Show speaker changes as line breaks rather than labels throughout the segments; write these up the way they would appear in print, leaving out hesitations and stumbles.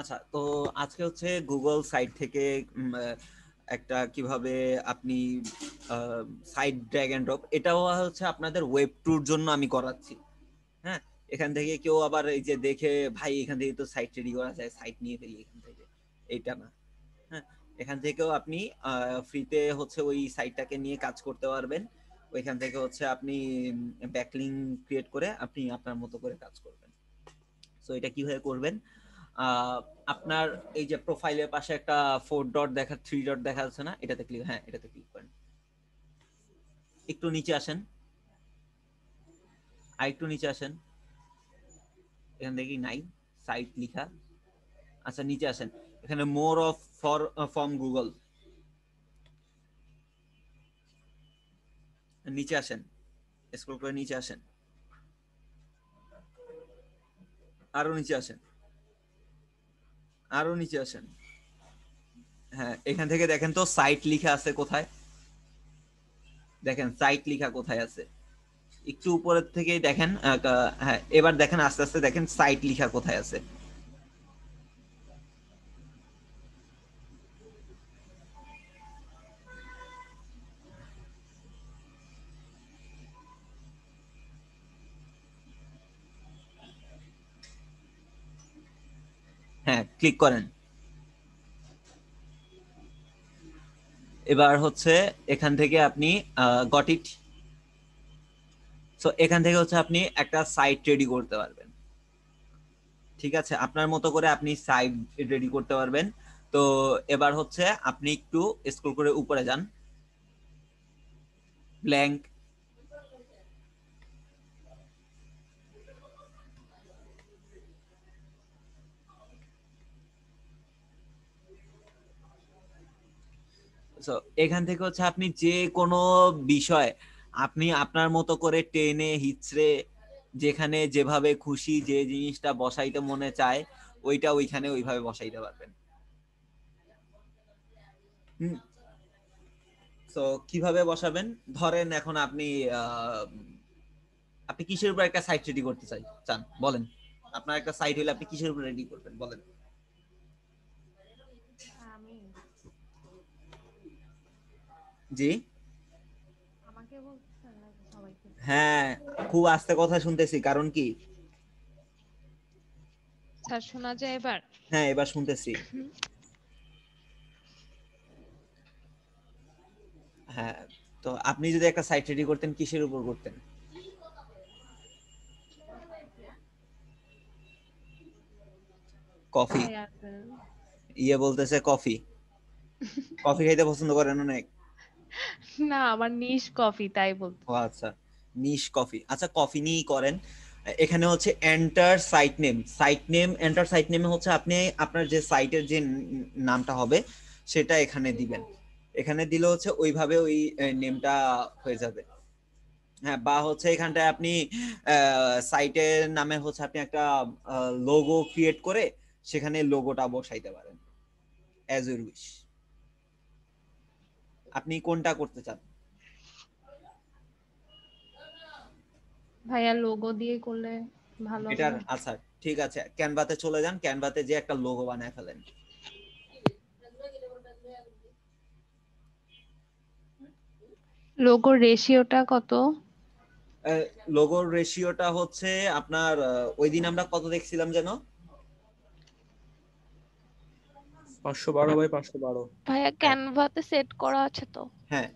আচ্ছা, তো আজকে হচ্ছে গুগল সাইট থেকে একটা কিভাবে আপনি সাইট ড্র্যাগ এন্ড ড্রপ, এটাও হচ্ছে আপনাদের ওয়েব ট্যুর জন্য আমি করাচ্ছি। হ্যাঁ, এখান থেকে কেউ আবার এই যে দেখে ভাই এখান থেকে তো সাইট রেডি করা যায়, সাইট নিয়ে ফেলি এখান থেকে, এইটা না। হ্যাঁ, এখান থেকেও আপনি ফ্রিতে হচ্ছে ওই সাইটটাকে নিয়ে কাজ করতে পারবেন। ওইখান থেকে হচ্ছে আপনি ব্যাকলিং ক্রিয়েট করে আপনি আপনার মতো করে কাজ করবেন। সো এটা কিভাবে করবেন, আপনার এই যে প্রোফাইলের পাশে একটা 4 ডট দেখা, 3 ডট দেখা যাচ্ছে না, এটাতে ক্লিক, হ্যাঁ এটাতে ক্লিক করেন। একটু নিচে আসেন, আর একটু নিচে আসেন, এখান থেকে নাই সাইট লিখা। আচ্ছা নিচে আসেন, এখানে more of for from Google, নিচে আসেন, স্ক্রল করে নিচে আসেন, আরো নিচে আসেন, আরো নিচে আসেন। হ্যাঁ, এখান থেকে দেখেন তো সাইট লিখা আছে কোথায়, দেখেন সাইট লিখা কোথায় আছে, একটু উপরের থেকেই দেখেন। হ্যাঁ, এবার দেখেন আস্তে আস্তে দেখেন সাইট লিখা কোথায় আছে। হ্যাঁ, ক্লিক করেন। এবার হচ্ছে এখান থেকে আপনি গট ইট। সো এখান থেকে হচ্ছে আপনি একটা সাইট রেডি করতে পারবেন। ঠিক আছে, আপনার মতো করে আপনি সাইট রেডি করতে পারবেন। তো এবার হচ্ছে আপনি একটু স্ক্রল করে উপরে যান, ব্ল্যাঙ্ক। সো এখান থেকে হচ্ছে আপনি যে কোনো বিষয় আপনি আপনার মতো করে টেনে হিচড়ে যেখানে যেভাবে খুশি যে জিনিসটা বসাইতে মনে চায় ওইটা ওইখানে ওইভাবে বসাইতে পারবেন। হুম। তো কিভাবে বসাবেন, ধরেন এখন আপনি আহ, আপনি কিসের উপর একটা সাইট রেডি করতে চান বলেন। আপনার একটা সাইট হলে আপনি কিসের উপর রেডি করবেন বলেন।
আমি
জি।
আমাকে বলতেছেন নাকি সবাইকে?
হ্যাঁ, খুব আস্তে কথা শুনতেছি, কারণ কি?
স্যার শোনা যায় এবার?
হ্যাঁ, এবার শুনতেছি। হ্যাঁ, তো আপনি যদি একটা সাইট রেডি করতেন কিসের উপর করতেন? কফি।
ভাইয়া
ইয়ে বলতেছে কফি, কফি খাইতে পছন্দ করেন অনেক।
না, আমার নিশ কফি তাই বলতে।
ও আচ্ছা, নিশ কফি, আচ্ছা কফি নিয়েই করেন। এখানে হচ্ছে enter site name, site name enter site নেমে হচ্ছে আপনি আপনার যে সাইটের যে নামটা হবে সেটা এখানে দিবেন। এখানে দিলে হচ্ছে ওইভাবে ওই নেমটা হয়ে যাবে। হ্যাঁ, বা হচ্ছে এখানটায় আপনি সাইটের নামে হচ্ছে আপনি একটা লোগো ক্রিয়েট করে সেখানে লোগোটা বসাইতে পারেন, অ্যাজ ইউর উইশ। আপনি কোনটা করতে চান?
ভাইয়া লোগো দিয়ে করলে ভালো
এটার
হবে।
আচ্ছা, ঠিক আছে, ক্যানভাতে চলে যান, ক্যানভাতে যে একটা লোগো বানায় ফেলেন।
লোগোর রেশিওটা কত?
লোগোর রেশিওটা হচ্ছে আপনার ওই দিন আমরা কত দেখছিলাম যেন?
512 বাই 512।
ভাইয়া
হ্যাঁ।
ক্যানভাতে সেট করা আছে তো?
হ্যাঁ,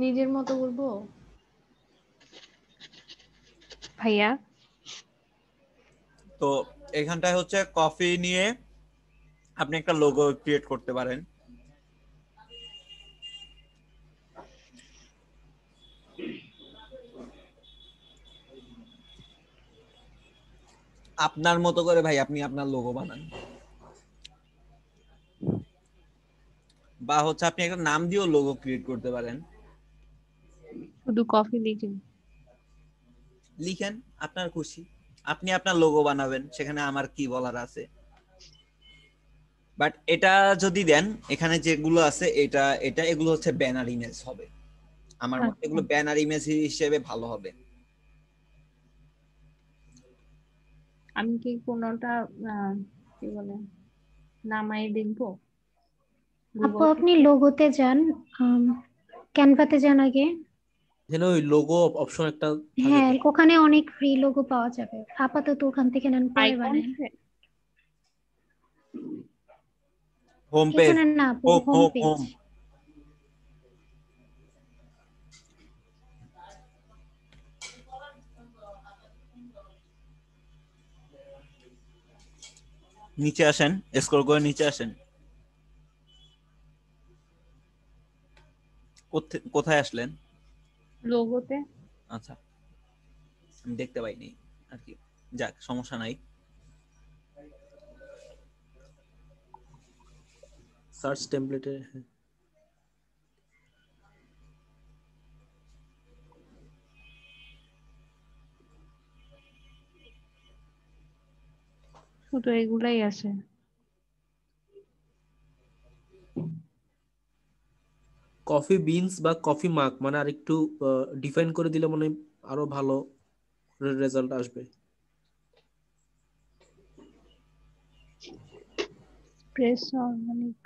নিজের মতো বলবো ভাইয়া।
তো এখানটায় হচ্ছে কফি নিয়ে আপনি একটা লোগো ক্রিয়েট করতে পারেন। আপনার মতো করে ভাই আপনি আপনার লোগো বানান, বা হচ্ছে আপনি একটা নাম দিয়েও লোগো ক্রিয়েট করতে পারেন।
শুধু কফি লিখেন।
লিখেন, আপনার খুশি, আপনি আপনার লোগো বানাবেন, সেখানে আমার কি বলার আছে। বাট এটা যদি দেন, এখানে যেগুলো আছে এটা এটা এগুলো হচ্ছে ব্যানার ইমেজ হবে, আমার মতে
আচ্ছা,
এগুলো ব্যানার ইমেজ হিসেবে ভালো হবে।
আমি কি কোনোটা কি বলে নামাই দেখবো
আপু
গুগল
আপনি
থেকে?
লোগোতে যান, ক্যানভাতে যান আগে।
এখানে ওই লোগো অপশন একটা থাকে
হ্যাঁ,
তো।
ওখানে অনেক ফ্রি লোগো পাওয়া যাবে, আপাতত ওখান থেকে নেন, পরে বানান।
আইকনসে?
হোম পেজ,
এখানে না আপু,
home
home
home
page.
Home. নিচে আসেন, স্ক্রল করে নিচে আসেন। কোথায় আসলেন?
লোগোতে।
আচ্ছা, আমি দেখতে পাইনি আর কি, যাক সমস্যা নাই।
সার্চ টেমপ্লেটে
শুধু এগুলাই আছে।
কফি বিনস বা কফি মাক মানে আরেকটু ডিফাইন করে দিলে মনে হয় আরো ভালো রেজাল্ট আসবে।
Press organic.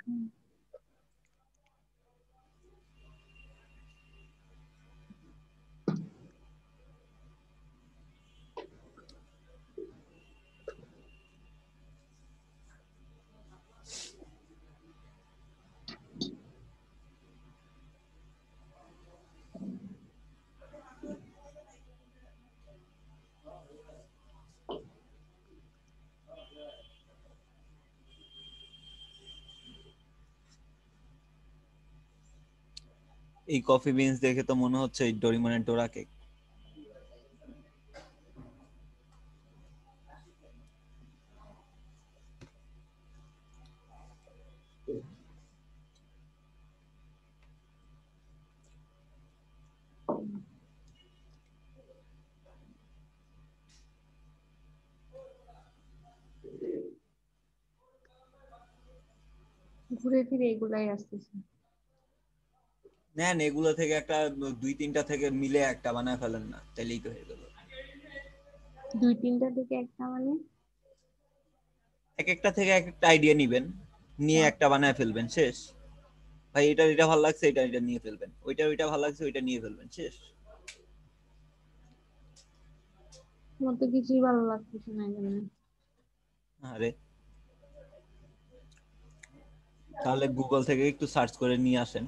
এই কফি বিনস দেখে তো মনে হচ্ছে এই ডোরিমনের ডোরা কেক।
ঘুরে ফিরে এগুলাই আসতেছে।
নেন এগুলো থেকে একটা, দুই তিনটা থেকে মিলে একটা বানায় ফেলেন না, তাহলেই তো হয়ে গেল।
দুই তিনটা থেকে একটা মানে?
এক একটা থেকে এক একটা আইডিয়া নিবেন, নিয়ে একটা বানায় ফেলবেন, শেষ। ভাই এটা এটা ভালো লাগছে, এটা এটা নিয়ে ফেলবেন, ওইটা ওইটা ভালো লাগছে, ওইটা নিয়ে ফেলবেন, শেষ।
আমার তো কিছুই ভালো লাগতেছে না এখানে।
আরে তাহলে গুগল থেকে একটু সার্চ করে নিয়ে আসেন।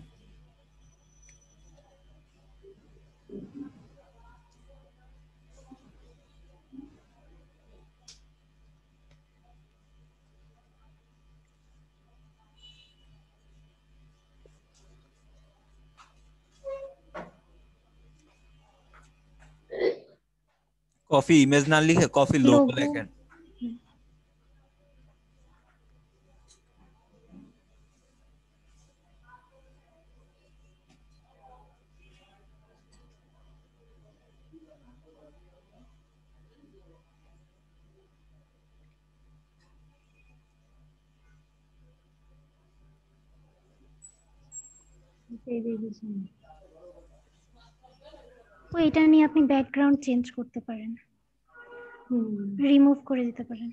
কফি ইমেজ না লিখে কফি লোগো
লোগো।
লেখেন।
এই দেখেছি।
তো এটা নিয়ে আপনি ব্যাকগ্রাউন্ড চেঞ্জ করতে পারেন,
হুম।
রিমুভ করে দিতে পারেন।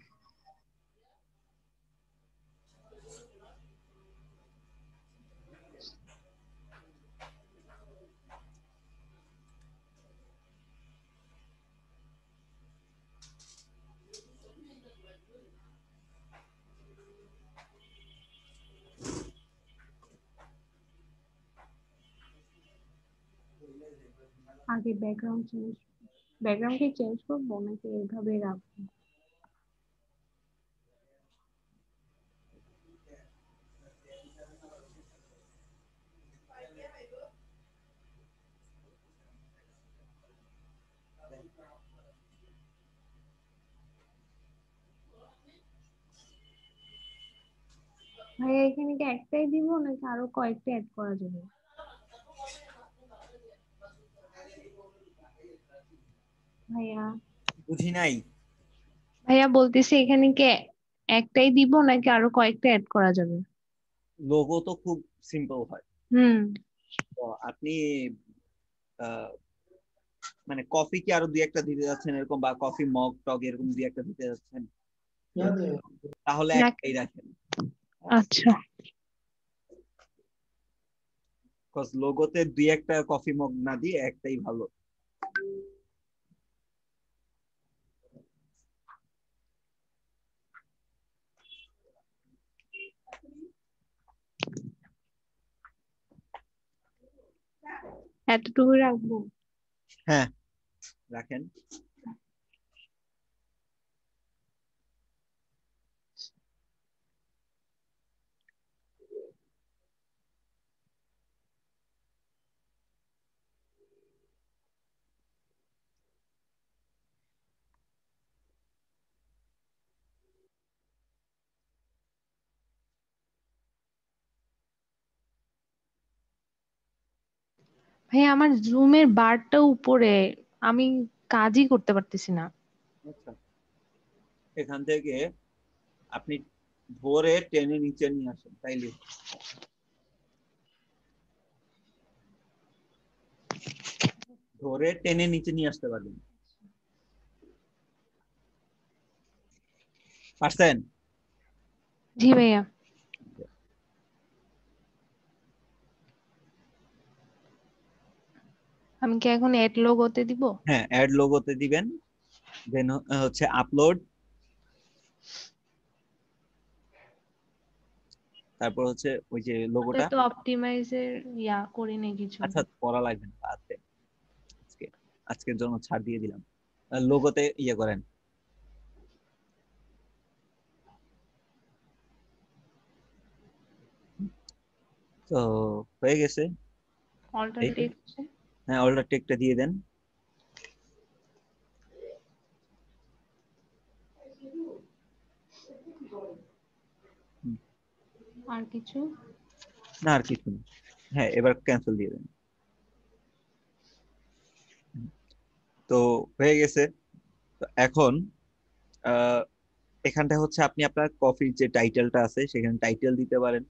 আগে ব্যাকগ্রাউন্ড কি চেঞ্জ করবো নাকি এইভাবে রাখবো? ভাইয়া এখানে কি একটাই দিব নাকি আরো কয়েকটা অ্যাড করা যাবে? ভাইয়া
বুঝি নাই।
ভাইয়া বলতেছি এখানে কি একটাই দিব নাকি আরো কয়েকটা অ্যাড করা যাবে?
লোগো তো খুব সিম্পল হয়।
হুম।
তো আপনি আহ, মানে কফি কি আরো দুই একটা দিতে যাচ্ছেন এরকম, বা কফি মগ টগ এরকম দুই একটা দিতে যাচ্ছেন, তাহলে
না।
একটাই রাখেন।
আচ্ছা।
কজ লোগোতে দুই একটা কফি মগ না দিয়ে একটাই ভালো।
এতটুকু রাখবো?
হ্যাঁ, রাখেন।
ভাইয়া আমার জুমের বারটা উপরে, আমি কাজই করতে পারতেছি না।
আচ্ছা, এখান থেকে আপনি ধরে টেনে নিচে নিয়ে আসেন, তাইলে ধরে টেনে নিচে নিয়ে আসতে পারবেন। পারছেন?
জি ভাইয়া। আমি কি এখন এড লোগোতে দিব?
হ্যাঁ, অ্যাড লোগোতে দিবেন, দেন হচ্ছে আপলোড, তারপর হচ্ছে ওই যে লোগোটা।
তো অপটিমাইজের করি নাই কিছু।
আচ্ছা, করা লাগবে না, আছে আজকে, আজকের জন্য ছাড় দিয়ে দিলাম। লোগোতে ইয়ে করেন। তো হয়ে গেছে।
অল্টার
এই তো।
টেক্সট।
হ্যাঁ, অল্টার টেকটা দিয়ে দেন। হুম,
আর কিছু?
না আর কিছু না। হ্যাঁ, এবার ক্যান্সেল দিয়ে দেন। হুম, তো হয়ে গেছে। তো এখন আহ এখানটা হচ্ছে আপনি আপনার কফির যে টাইটেলটা আছে সেখানে টাইটেল দিতে পারেন।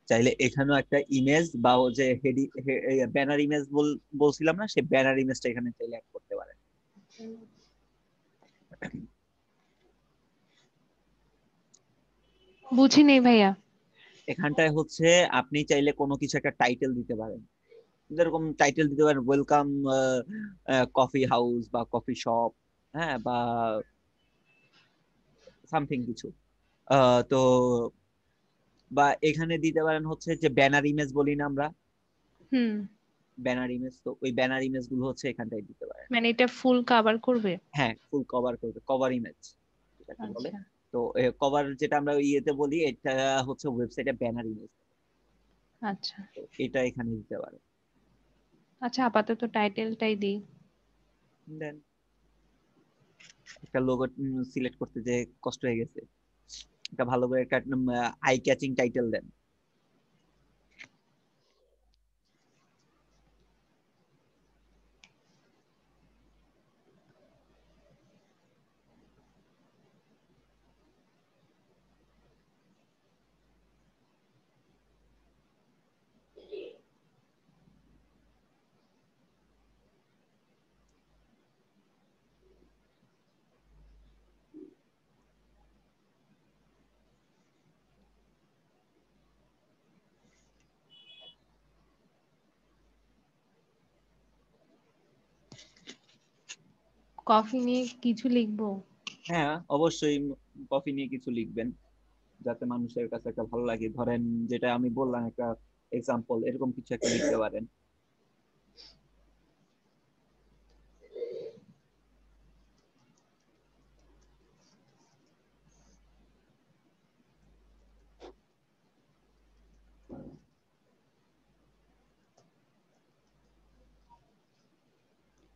চাইলে এখানেও একটা ইমেজ বা ও যে হেডি ব্যানার ইমেজ বলছিলাম না, সেই ব্যানার ইমেজটা এখানে চাইলে অ্যাড করতে পারেন।
বুঝি নেই ভাইয়া।
এখানটায় হচ্ছে আপনি চাইলে কোনো কিছু একটা টাইটেল দিতে পারেন, যেরকম টাইটেল দিতে পারেন ওয়েলকাম কফি হাউস বা কফি শপ, হ্যাঁ, বা সামথিং কিছু। তো বা এখানে দিতে পারেন হচ্ছে যে ব্যানার ইমেজ বলি না আমরা,
হুম।
ব্যানার ইমেজ, তো ওই ব্যানার ইমেজ গুলো হচ্ছে এখানটায় দিতে পারেন।
মানে এটা ফুল কভার করবে?
হ্যাঁ, ফুল কভার করবে, কভার ইমেজ যেটাকে বলে।
আচ্ছা।
তো কভার যেটা আমরা ইয়েতে বলি, এটা হচ্ছে ওয়েবসাইটে ব্যানার ইমেজ,
আচ্ছা।
তো এটা এখানে দিতে পারে।
আচ্ছা, আপাতত টাইটেলটাই দিই।
দেন একটা লোগো সিলেক্ট করতে যে কষ্ট হয়ে গেছে, একটা ভালো করে একটা আই ক্যাচিং টাইটেল দেন।
কফি নিয়ে কিছু লিখবো?
হ্যাঁ, অবশ্যই কফি নিয়ে কিছু লিখবেন, যাতে মানুষের কাছে একটা ভালো লাগে। ধরেন যেটা আমি বললাম একটা এক্সাম্পল, এরকম কিছু একটা লিখতে পারেন।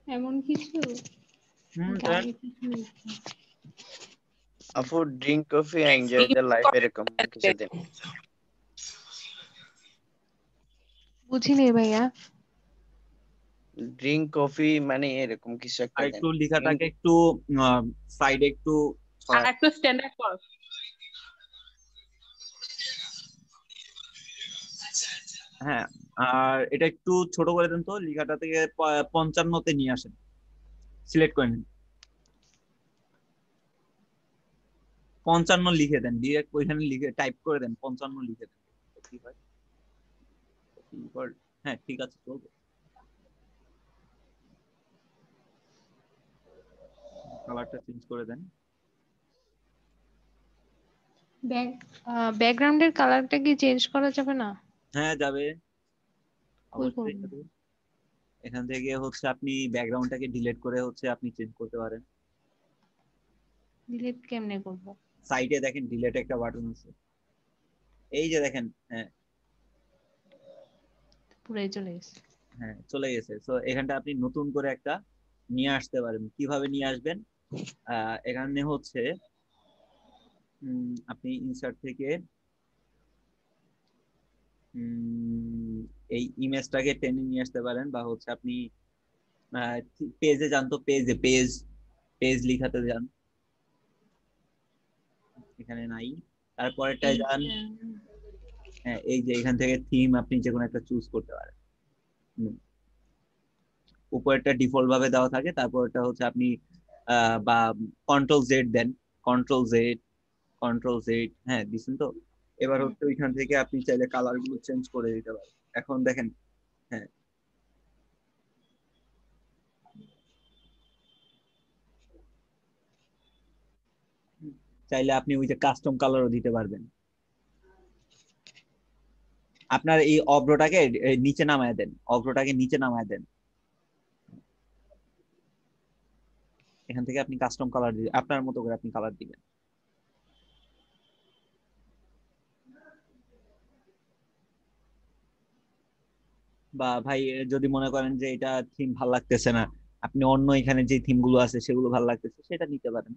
এমন কিছু নাকি
দেন।
আরো কিছু লিখবো?
Afu, drink coffee, enjoy the life এরকম কিছু দিন।
বুঝিনি ভাইয়া।
ড্রিঙ্ক কফি মানে এরকম কিছু একটা
আর
দেন।
একটু লেখাটাকে একটু সাইডে একটু
আর একটু স্ট্যান্ডার্ড কর।
হ্যাঁ, আর এটা একটু ছোট করে দেন তো, লেখাটা থেকে 55-তে নিয়ে আসেন, সিলেক্ট করে নিন। 55 লিখে দেন, ডিরেক্ট ওইখানে লিখে টাইপ করে দেন, 55 লিখে দেন। কি হয়? হ্যাঁ ঠিক আছে, চলবে। কালারটা চেঞ্জ করে দেন।
ব্যাকগ্রাউন্ডের কালারটা কি চেঞ্জ করা যাবে না?
হ্যাঁ যাবে,
কই
অবশ্যই
করবো?
যাবে। এখান থেকে হচ্ছে আপনি ব্যাকগ্রাউন্ডটাকে ডিলিট করে হচ্ছে আপনি চেঞ্জ করতে পারেন।
ডিলিট কেমনে করবো?
সাইডে দেখেন ডিলিট একটা বাটন আছে, এই যে দেখেন। হ্যাঁ
পুরাই চলে গেছে।
হ্যাঁ চলে গেছে। তো এখানটা আপনি নতুন করে একটা নিয়ে আসতে পারেন। কিভাবে নিয়ে আসবেন? এখানে হচ্ছে আপনি ইনসার্ট থেকে এই ইমেজটাকে টেনে নিয়ে আসতে পারেন, বা হচ্ছে আপনি পেজে যান, তো পেজে পেজ পেজ লিখাতে যান, এখানে নাই। তারপরেরটায় যান। হ্যাঁ এই যে এখান থেকে থিম আপনি যে কোনো একটা চুজ করতে পারেন। উপরেরটা ডিফল্ট ভাবে দেওয়া থাকে, তারপরটা হচ্ছে আপনি বা কন্ট্রোল জেড দেন, কন্ট্রোল জেড, কন্ট্রোল জেড, হ্যাঁ দিচ্ছেন তো। এবার হচ্ছে ওইখান থেকে আপনি চাইলে কালার গুলো চেঞ্জ করে দিতে পারেন। এখন দেখেন, হ্যাঁ চাইলে আপনি ওই যে কাস্টম কালারও দিতে পারবেন। আপনার এই অগ্রটাকে নিচে নামায় দেন, অগ্রটাকে নিচে নামায় দেন। এখান থেকে আপনি কাস্টম কালার দিবেন, আপনার মতো করে আপনি কালার দিবেন। বা ভাই যদি মনে করেন যে এটা থিম ভাল লাগতেছে না, আপনি অন্য এখানে যে থিম গুলো আছে সেগুলো ভাল লাগতেছে, সেটা নিতে পারেন।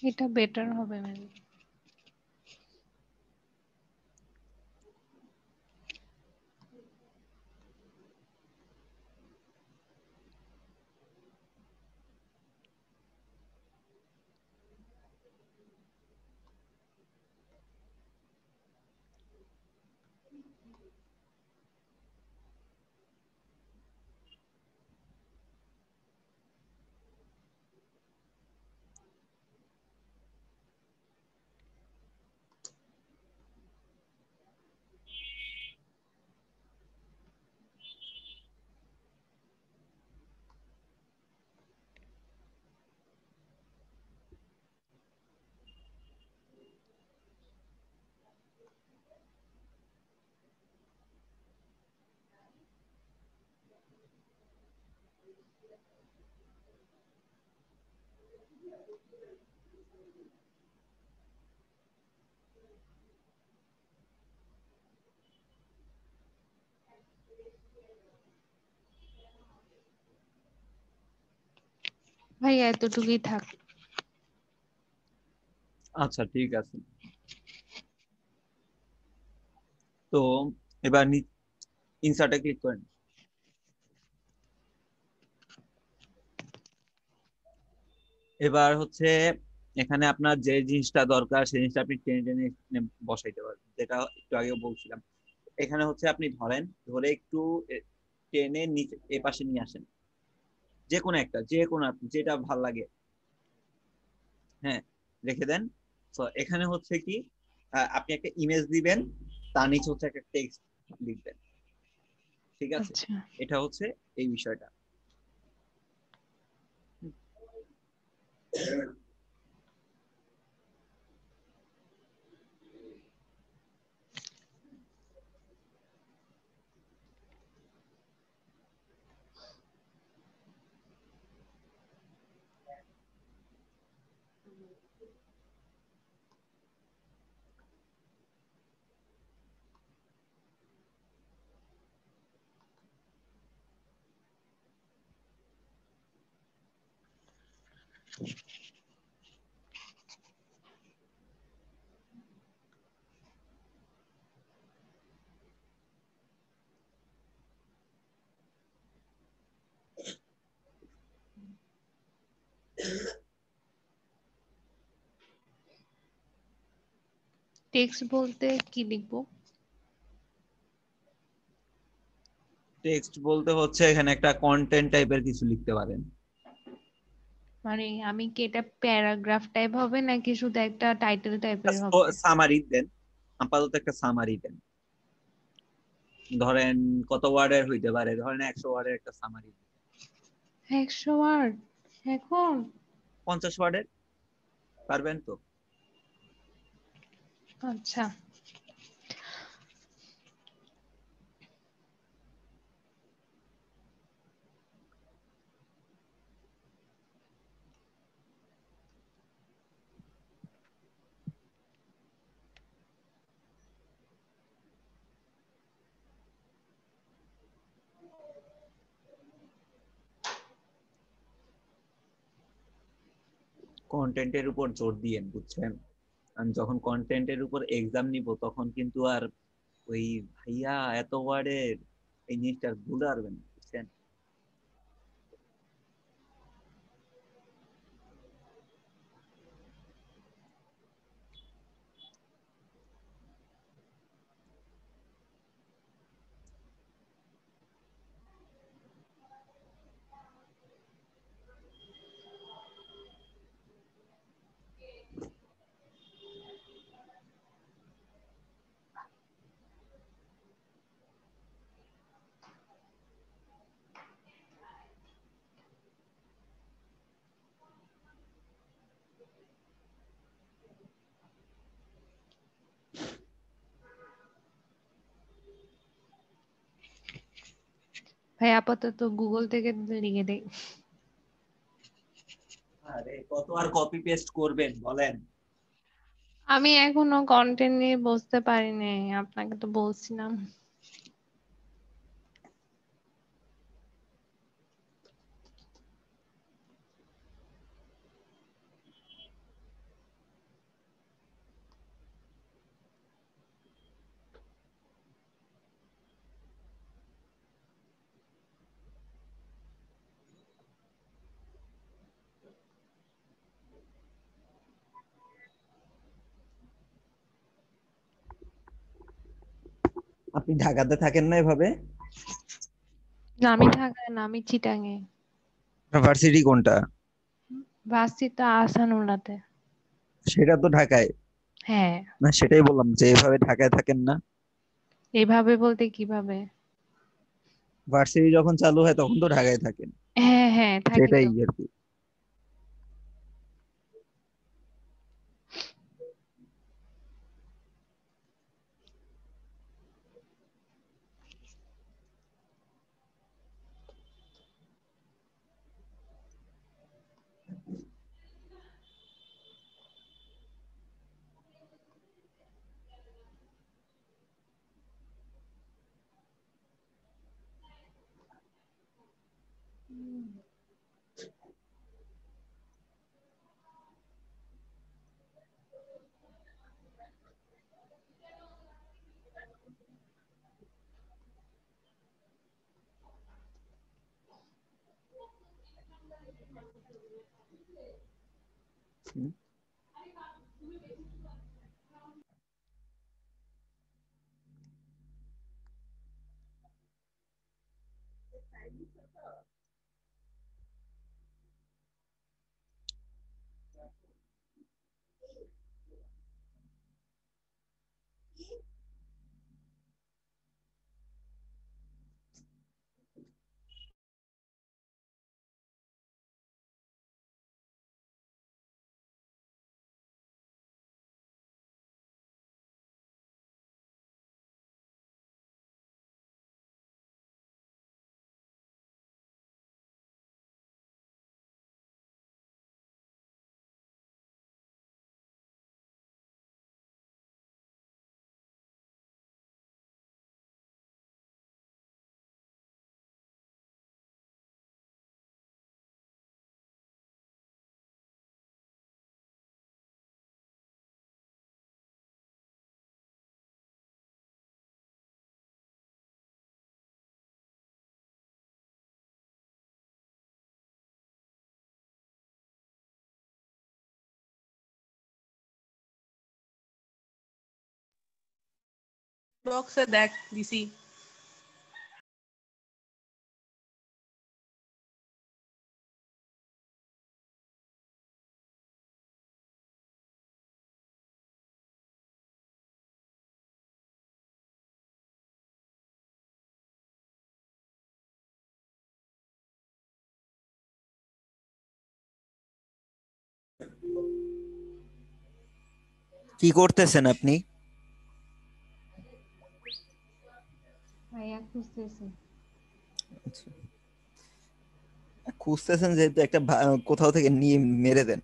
এটা বেটার হবে মেবি। ভাই এতটুকুই থাক।
আচ্ছা ঠিক আছে। তো এবার ইনসার্টে ক্লিক করেন। এবার হচ্ছে এখানে আপনার যে জিনিসটা দরকার সেই জিনিসটা আপনি টেনে টেনে এখানে বসাইতে পারবেন, যেটা একটু আগে বলছিলাম। এখানে হচ্ছে আপনি ধরেন, ধরে একটু টেনে নিচে এ পাশে নিয়ে আসেন, যে কোনো একটা, যে কোনো আপনি যেটা ভাল লাগে, হ্যাঁ রেখে দেন। তো এখানে হচ্ছে কি আপনি একটা ইমেজ দিবেন, তার নিচে হচ্ছে একটা টেক্সট লিখবেন, ঠিক আছে?
আচ্ছা
এটা হচ্ছে এই বিষয়টা।
টেক্সট বলতে কি লিখবো?
টেক্সট বলতে হচ্ছে এখানে একটা কন্টেন্ট টাইপের কিছু লিখতে পারেন।
মানে আমি কি এটা প্যারাগ্রাফ টাইপ হবে নাকি শুধু একটা টাইটেল টাইপের হবে?
সামারি দেন, আপাতত একটা সামারি দেন। ধরেন কত ওয়ার্ডের হইতে পারে, ধরেন 100 ওয়ার্ডের একটা সামারি।
100 ওয়ার্ড এখন?
50 ওয়ার্ডের পারবেন তো?
আচ্ছা,
কন্টেন্টের উপর জোর দিয়েন, বুঝছেন? আমি যখন কন্টেন্টের উপর এক্সাম নিব তখন কিন্তু আর ওই ভাইয়া এত ওয়ার্ডের এই জিনিসটা ভুলে পারবেন না, বুঝছেন?
ভাই আপাতত গুগল থেকে লিখে দেই।
আরে কত আর কপি পেস্ট করবেন বলেন?
আমি এখনো কন্টেন্ট নিয়ে বুঝতে পারিনি, আপনাকে তো বলছিলাম।
আপনি ঢাকাতে থাকেন না এভাবে?
না আমি ঢাকায় না, আমি চিটাঙে।
ভার্সিটি কোনটা?
বাসি তো আহসানুল্লাহতে।
সেটা তো ঢাকায়।
হ্যাঁ।
না সেটাই বললাম যে এভাবে ঢাকায় থাকেন না।
এভাবে বলতে কিভাবে?
ভার্সিটি যখন চালু হয় তখন তো ঢাকায় থাকেন।
হ্যাঁ হ্যাঁ থাকি
সেটাই
তো।
আর কি। হুম।
বক্সে দেখ দিছি।
কি করতেছেন আপনি?
ভাইয়া খুঁজতেছি।
আচ্ছা। খুঁজতেছেন যেহেতু একটা কোথাও থেকে নিয়ে মেরে দেন।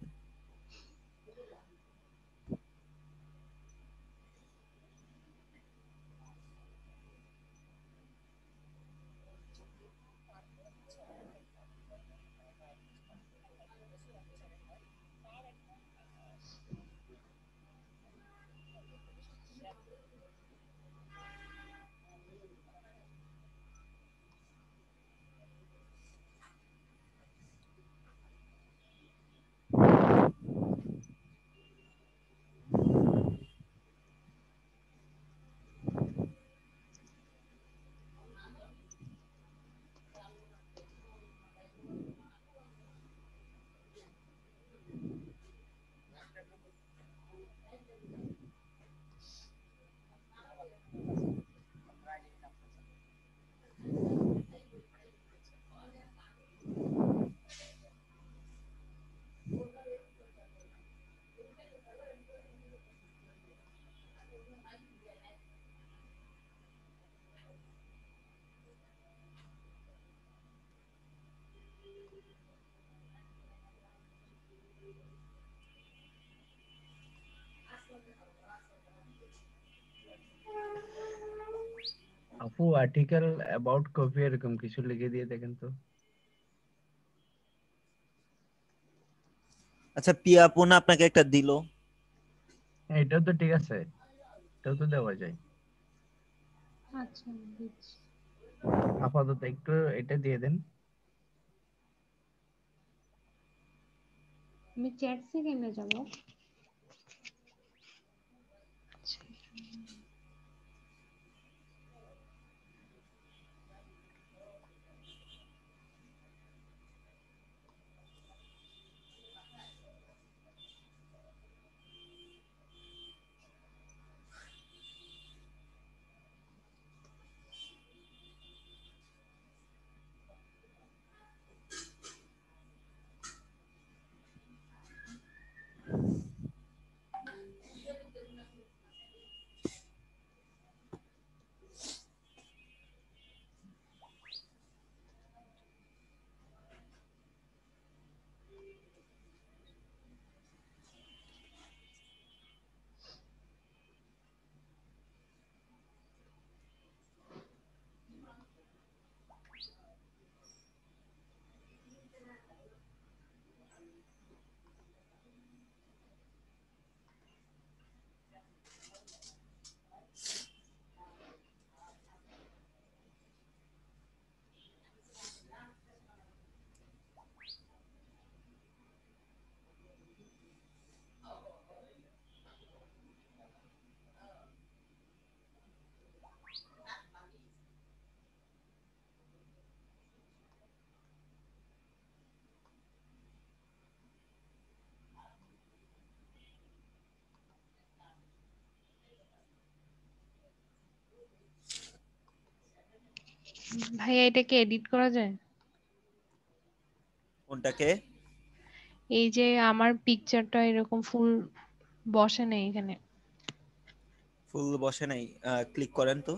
আপু আর্টিকেল অ্যাবাউট কফি এরকম কিছু লিখে দিয়ে দেখেন তো।
আচ্ছা, পিয়া আপু না আপনাকে একটা দিল?
হ্যাঁ, এটাও তো ঠিক আছে, এটাও তো দেওয়া যায়।
আচ্ছা দিচ্ছি।
আপাতত একটু এটা দিয়ে দেন।
আমি চ্যাট সেকেন্ডে যাবো। আচ্ছা। ভাইয়া এটাকে এডিট করা যায়?
কোনটাকে?
এই যে আমার পিকচারটা এরকম ফুল বসে নেই এখানে।
ফুল বসে নাই? ক্লিক করেন তো।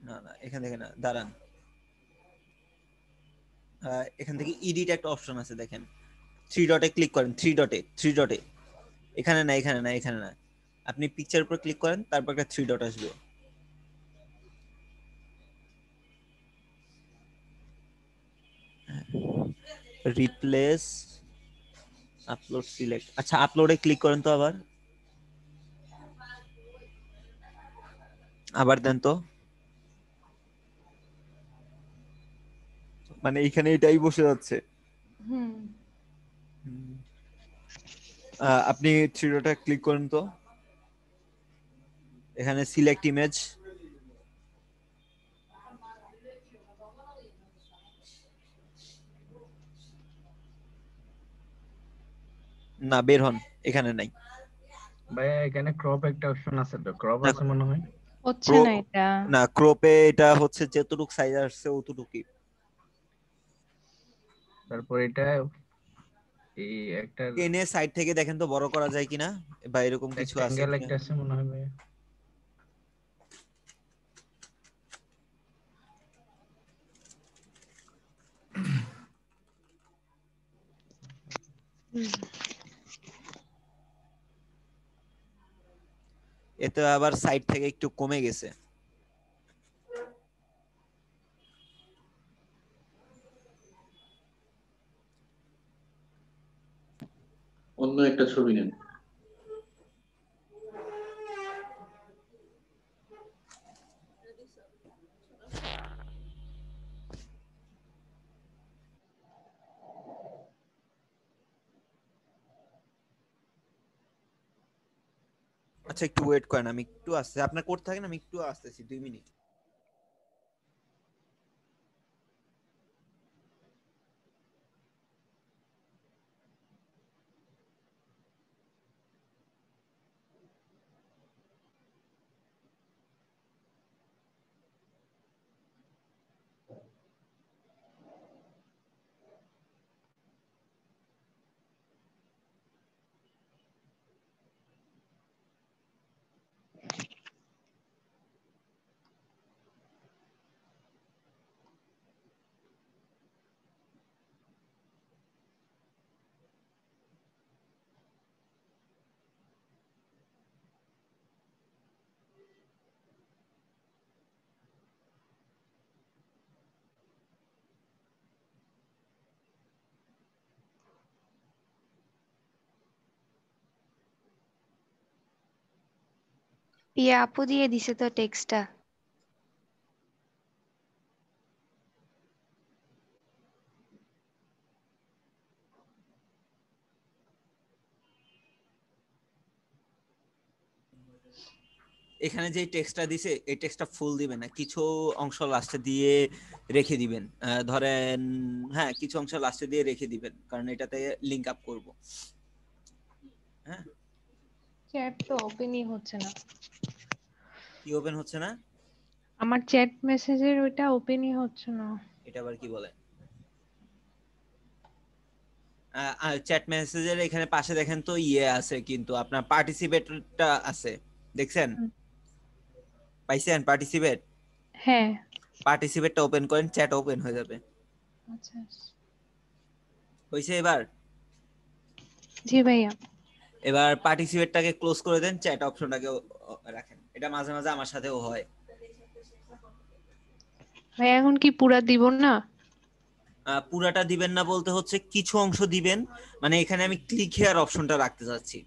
না না, এখান থেকে না, দাঁড়ান। এখান থেকে এডিট একটা অপশন আছে দেখেন, থ্রি ডটে ক্লিক করেন, থ্রি ডটে। এখানে না, এখানে না, এখানে না, আপনি পিকচার উপর ক্লিক করেন, তারপর একটা থ্রি ডট আসবে। Replace, upload select. আচ্ছা, আপলোডে ক্লিক করেন তো, আবার আবার দেন তো। মানে এখানে এটাই বসে যাচ্ছে।
হুম।
আপনি থ্রি ডটে ক্লিক করুন তো, এখানে সিলেক্ট ইমেজ, না বের হন, এখানে নাই।
ভাইয়া এখানে ক্রপ একটা অপশন আছে, তো ক্রপ
না,
আছে মনে হয়।
হচ্ছে না এটা।
না ক্রপে এটা হচ্ছে যতটুকু সাইজ আসছে অতটুকুই।
তারপর এটা এই একটা
টেনে সাইড থেকে দেখেন তো বড় করা যায় কিনা, বা এরকম কিছু আছে
রেক্টেঙ্গেল
কিনা।
একটা আছে মনে হয় ভাইয়া।
এতে আবার সাইড থেকে একটু কমে গেছে।
অন্য একটা ছবি নেন।
আচ্ছা একটু ওয়েট করেন, আমি একটু আসতে, আপনার করতে থাকেন, আমি একটু আসতেছি 2 মিনিট।
পিয়া আপু দিয়ে দিছে তো টেক্সটটা।
এখানে যে টেক্সটটা দিছে এই টেক্সটটা ফুল দিবেন না, কিছু অংশ লাস্টে দিয়ে রেখে দিবেন। ধরেন হ্যাঁ কিছু অংশ লাস্টে দিয়ে রেখে দিবেন, কারণ এটাতে লিংক আপ করব। হ্যাঁ
চ্যাট তো ওপেনই হচ্ছে না।
কি ওপেন হচ্ছে না?
আমার চ্যাট মেসেজের ওইটা ওপেনই হচ্ছে না।
এটা আবার কি বলে? চ্যাট মেসেজের এখানে পাশে দেখেন তো ইয়ে আছে, কিন্তু আপনার পার্টিসিপেটটা আছে, দেখছেন?
হুম।
পাইছেন পার্টিসিপেট?
হ্যাঁ।
পার্টিসিপেটটা ওপেন করেন, চ্যাট ওপেন হয়ে যাবে।
আচ্ছা
হইছে এবার?
জি ভাইয়া।
এবার পার্টিসিপেটটাকে ক্লোজ করে দেন, চ্যাট অপশনটাকে রাখেন। এটা মাঝে মাঝে আমার সাথেও হয়।
ভাইয়া এখন কি পুরা দিব না?
পুরাটা দিবেন না বলতে হচ্ছে কিছু অংশ দিবেন, মানে এখানে আমি ক্লিক হেয়ার অপশনটা রাখতে চাচ্ছি।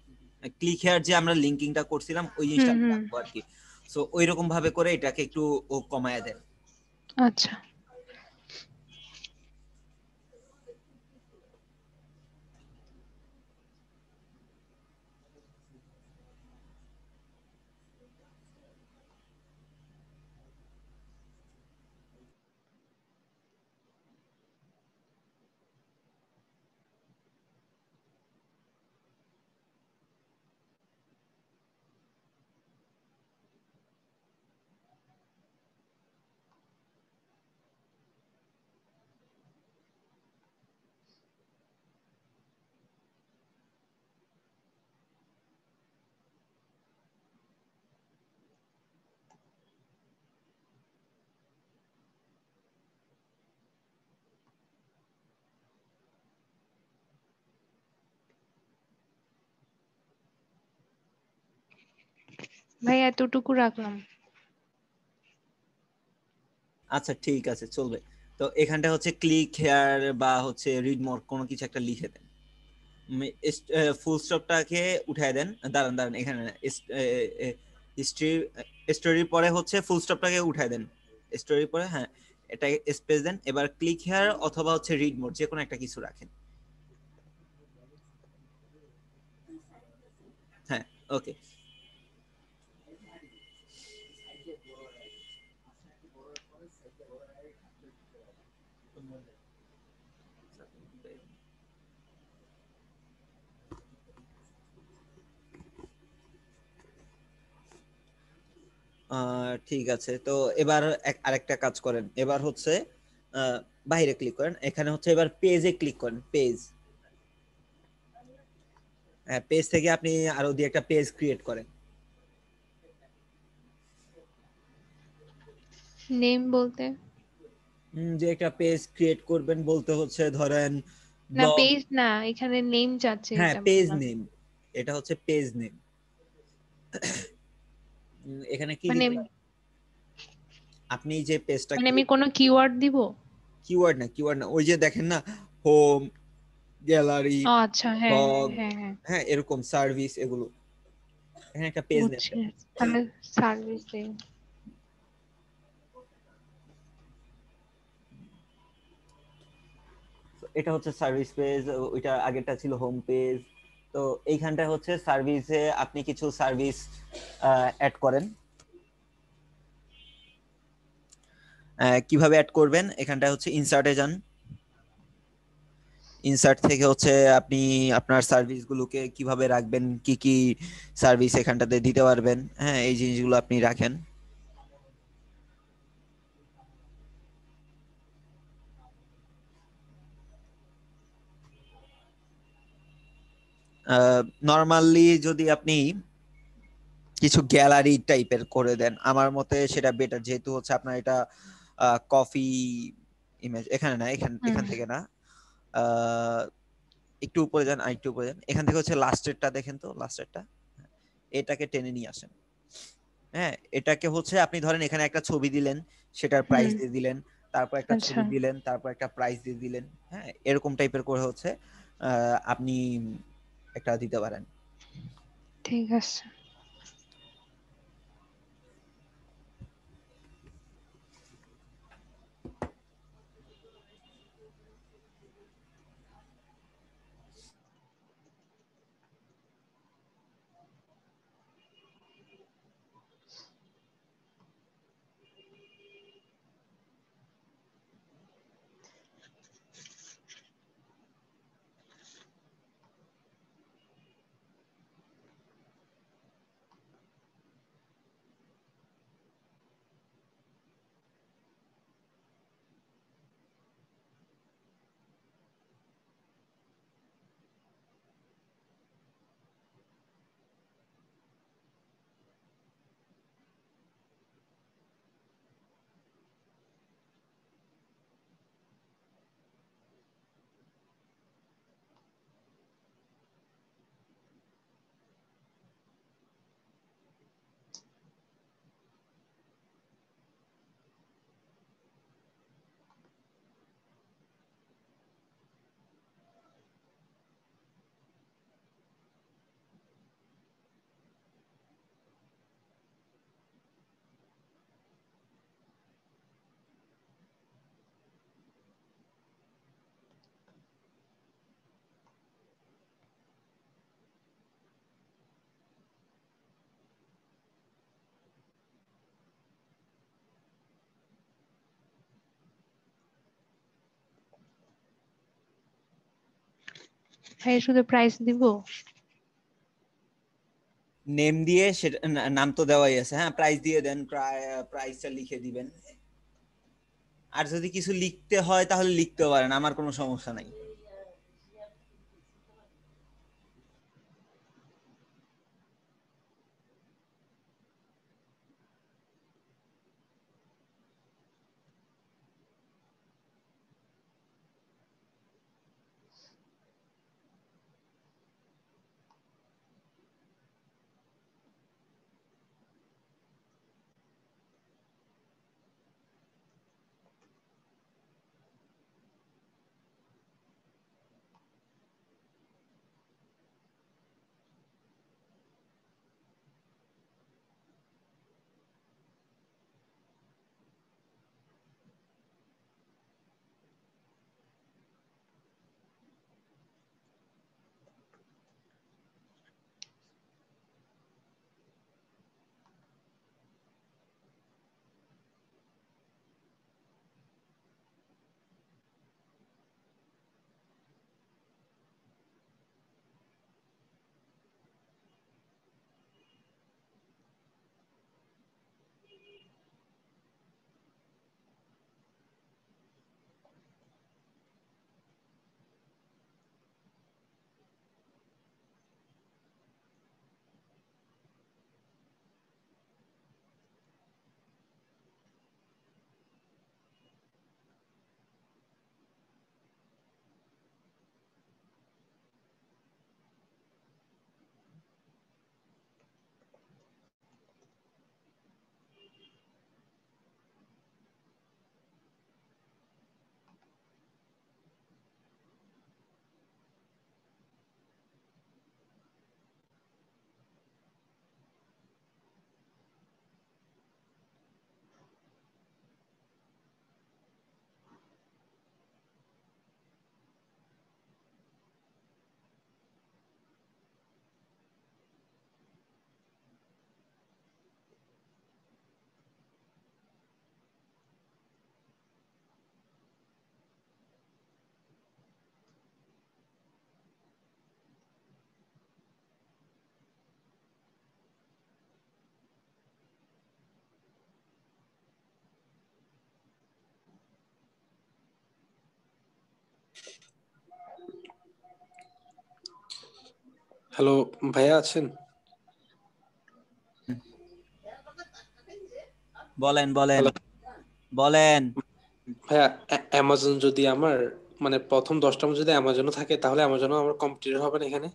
ক্লিক হেয়ার যে আমরা লিংকিংটা করছিলাম ওই জিনিসটা
হুম
আমি
হুম।
রাখবো আর কি। সো ওই রকম ভাবে করে এটাকে একটু কমায় দেন।
আচ্ছা। ভাই এতটুকু রাখলাম।
আচ্ছা ঠিক আছে চলবে। তো এখানটা হচ্ছে ক্লিক হেয়ার বা হচ্ছে রিড মোর কোনো কিছু একটা লিখে দেন। ফুল স্টপটাকে উঠায় দেন, দাঁড়ান দাঁড়ান এখানে হিস্ট্রি স্টোরির পরে হচ্ছে ফুল স্টপটাকে উঠায় দেন, স্টোরির পরে হ্যাঁ এটা স্পেস দেন। এবার ক্লিক হেয়ার অথবা হচ্ছে রিড মোর যে কোনো একটা কিছু রাখেন। ওকে। ঠিক আছে, তো এবার আরেকটা কাজ করেন, এবার হচ্ছে বাইরে ক্লিক করেন, এখানে হচ্ছে এবার পেজে ক্লিক করেন, পেজ। হ্যাঁ, পেজ থেকে আপনি আরো দিয়ে একটা পেজ ক্রিয়েট করেন।
নেম বলতে?
যে একটা পেজ ক্রিয়েট করবেন বলতে হচ্ছে ধরেন
না
ব্লগ।
পেজ না, এখানে নেম চাচ্ছে,
হ্যাঁ,
এটা
পেজ
বললাম।
নেম, এটা হচ্ছে পেজ নেম। এখানে কি
মানে
লিখবেন আপনি যে পেজটা
মানে আমি কোনো কিওয়ার্ড দিব?
কিওয়ার্ড না, কিওয়ার্ড না, ওই যে দেখেন না, হোম, গ্যালারি,
ও আচ্ছা, হ্যাঁ
ব্লগ,
হ্যাঁ হ্যাঁ,
হ্যাঁ এরকম সার্ভিস, এগুলো এখানে একটা পেজ নেম।
বুঝছি। তাহলে সার্ভিস দেই।
এটা হচ্ছে সার্ভিস পেজ, ওইটা আগেরটা ছিল হোম পেজ। তো এইখানটা হচ্ছে সার্ভিসে আপনি কিছু সার্ভিস অ্যাড করেন। কিভাবে অ্যাড করবেন, এখানটা হচ্ছে ইনসার্টে যান, ইনসার্ট থেকে হচ্ছে আপনি আপনার সার্ভিসগুলোকে কিভাবে রাখবেন, কি কি সার্ভিস এখানটাতে দিতে পারবেন, হ্যাঁ এই জিনিসগুলো আপনি রাখেন। নর্মালি যদি আপনি কিছু গ্যালারি টাইপের করে দেন আমার মতে সেটা বেটার, যেহেতু হচ্ছে আপনার এটা কফি ইমেজ, এখানে না, এখান
হুম।
এখান থেকে না, আহ, একটু উপরে যান, আর একটু উপরে যান, এখান থেকে হচ্ছে লাস্টেরটা দেখেন তো, লাস্টেরটা, এটাকে টেনে নিয়ে আসেন। হ্যাঁ, এটাকে হচ্ছে আপনি ধরেন এখানে একটা ছবি দিলেন, সেটার প্রাইস
হুম।
দিয়ে দিলেন, তারপর একটা
আচ্ছা,
ছবি দিলেন, তারপর একটা প্রাইস দিয়ে দিলেন, হ্যাঁ এরকম টাইপের করে হচ্ছে আপনি একটা দিতে পারেন।
ঠিক আছে। ভাই শুধু প্রাইস দিব?
নেম দিয়ে সেটা নাম তো দেওয়াই আছে, হ্যাঁ প্রাইস দিয়ে দেন, প্রাইসটা লিখে দিবেন। আর যদি কিছু লিখতে হয় তাহলে লিখতে পারেন, আমার কোনো সমস্যা নাই।
হ্যালো, ভাইয়া আছেন?
বলেন বলেন
হ্যালো
বলেন।
ভাইয়া, অ্যামাজন যদি আমার মানে প্রথম 10টা মধ্যে যদি অ্যামাজনও থাকে তাহলে অ্যামাজনও আমার কম্পিটিটর হবে না এখানে?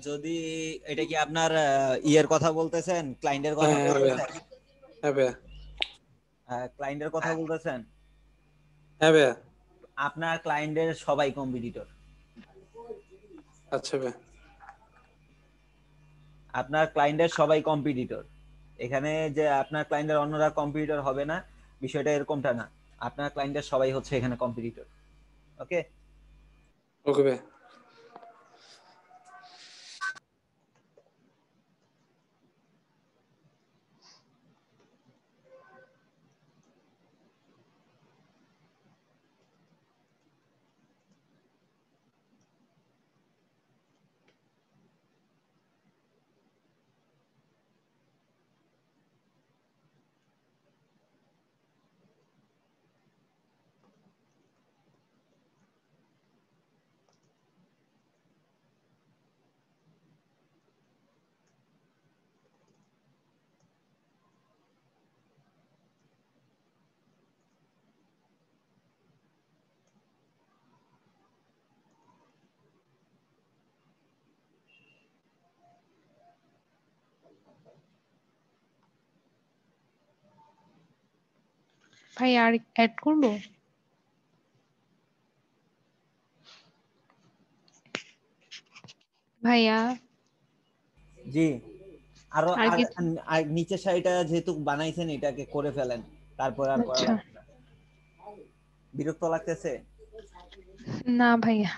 যদি এটা কি আপনার ইয়ের কথা বলতেছেন, ক্লায়েন্টের
হ্যাঁ
কথা
হ্যাঁ ভাইয়া,
বলতেছেন?
হ্যাঁ ভাইয়া,
ক্লায়েন্টের কথা বলতেছেন?
হ্যাঁ ভাইয়া।
আপনার ক্লায়েন্টের সবাই কম্পিটিটর।
আচ্ছা ভাইয়া।
আপনার ক্লায়েন্টের সবাই কম্পিটিটর। এখানে যে আপনার ক্লায়েন্টের অন্যরা কম্পিটিটর হবে না, বিষয়টা এরকমটা না। আপনার ক্লায়েন্টের সবাই হচ্ছে এখানে কম্পিটিটর। ওকে।
ওকে ভাইয়া।
ভাই আর অ্যাড করবো? ভাইয়া
জি। আরো
আর
আর
কি?
আর নিচের সাইডটা যেহেতু বানাইছেন এটাকে করে ফেলেন, তারপর আর করা
আচ্ছা,
লাগবে না। বিরক্ত লাগতেছে?
না ভাইয়া।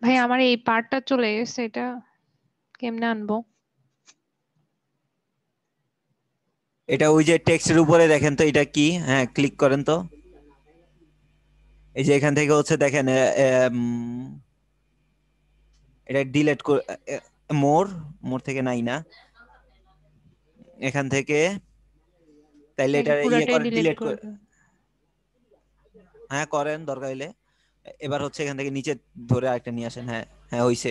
ভাই আমার এই পার্টটা চলে গেছে, এটা কেমনে আনবো?
এটা ওই যে টেক্সটের উপরে দেখেন তো, এটা কি? হ্যাঁ, ক্লিক করেন তো। এই যে এখান থেকে হচ্ছে দেখেন, এটা ডিলিট করে, মোর মোর থেকে নাই না, এখান থেকে তাইলে
নাকি
এটা ইয়ে
পুরাটাই
করে
ডিলিট
ডিলিট করে।
করবে?
হ্যাঁ করেন দরকার হইলে। এবার হচ্ছে এখান থেকে নিচে ধরে আরেকটা নিয়ে আসেন। হ্যাঁ হ্যাঁ, হইছে।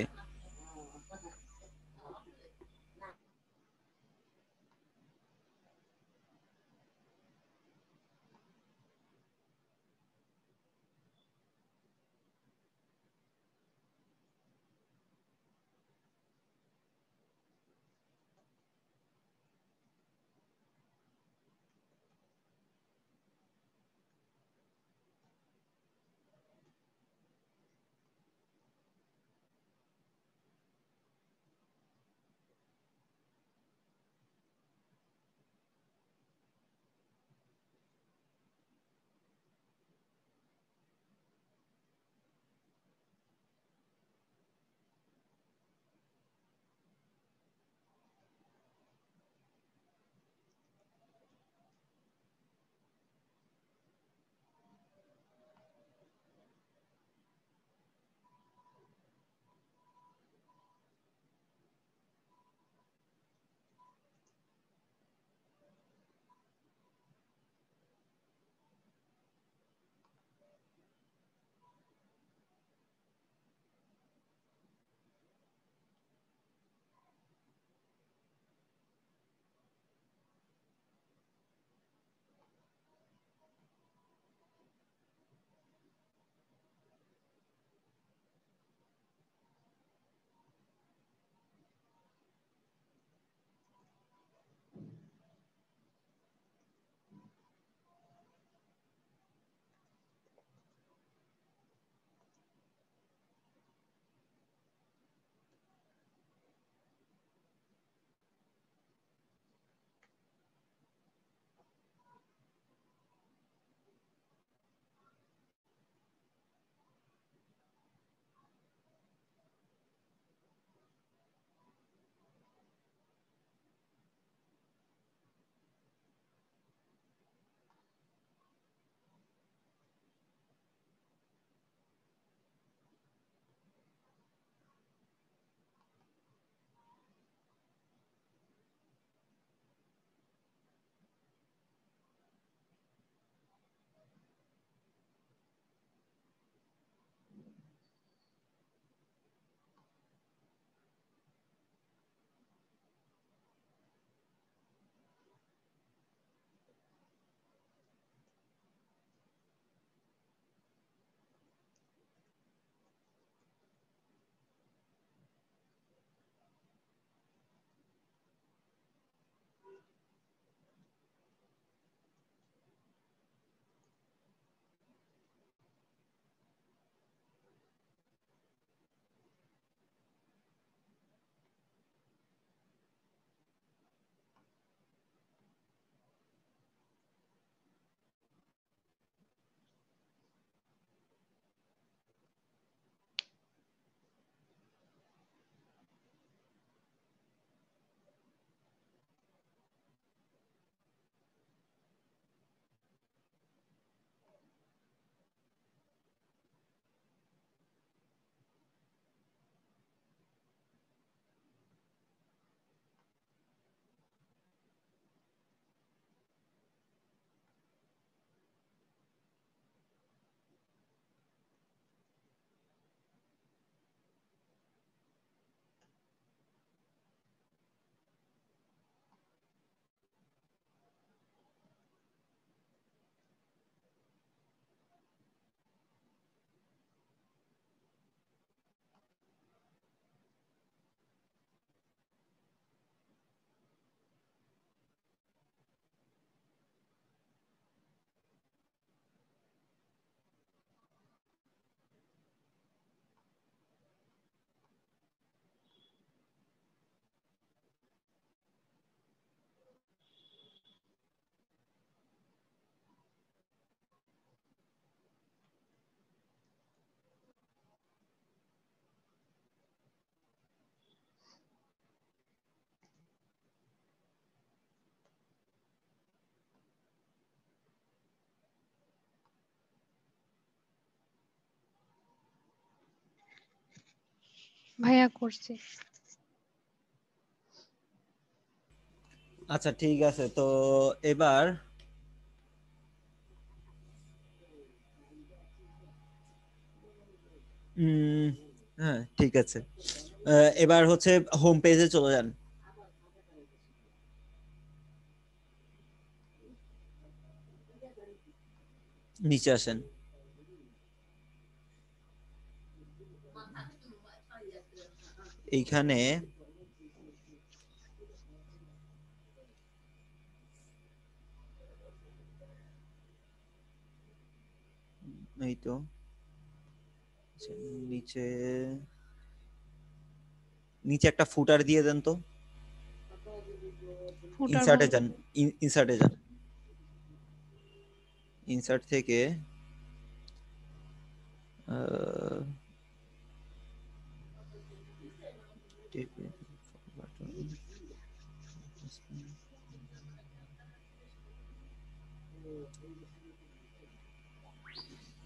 ভাইয়া করছে।
আচ্ছা ঠিক আছে, তো এবার হ্যাঁ ঠিক আছে, এবার হচ্ছে হোম পেজে চলে যান। নিচে আসেন, এইখানে এই তো আচ্ছা, নিচে নিচে একটা ফুটার দিয়ে দেন তো।
ফুটার
ইনসার্টে
বলতে
যান, ইনসার্টে যান, ইনসার্ট থেকে আহ,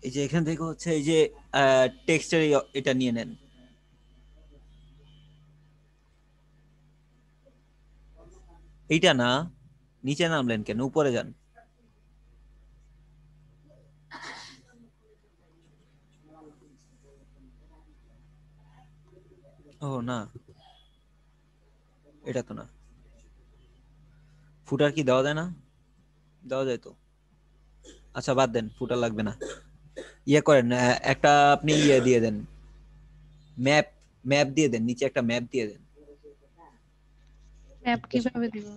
এই যে এখান থেকে হচ্ছে এই যে টেক্সটের এটা নিয়ে নেন। এইটা না, নিচে নামলেন কেন, উপরে যান। ও না, এটা তো না। ফুটার কি দেওয়া যায় না? দেওয়া যায় তো। আচ্ছা বাদ দেন, ফুটার লাগবে না। ইয়ে করেন, একটা আপনি ইয়ে দিয়ে দেন, ম্যাপ, ম্যাপ দিয়ে দেন, নিচে একটা ম্যাপ দিয়ে দেন।
ম্যাপ কিভাবে দিব?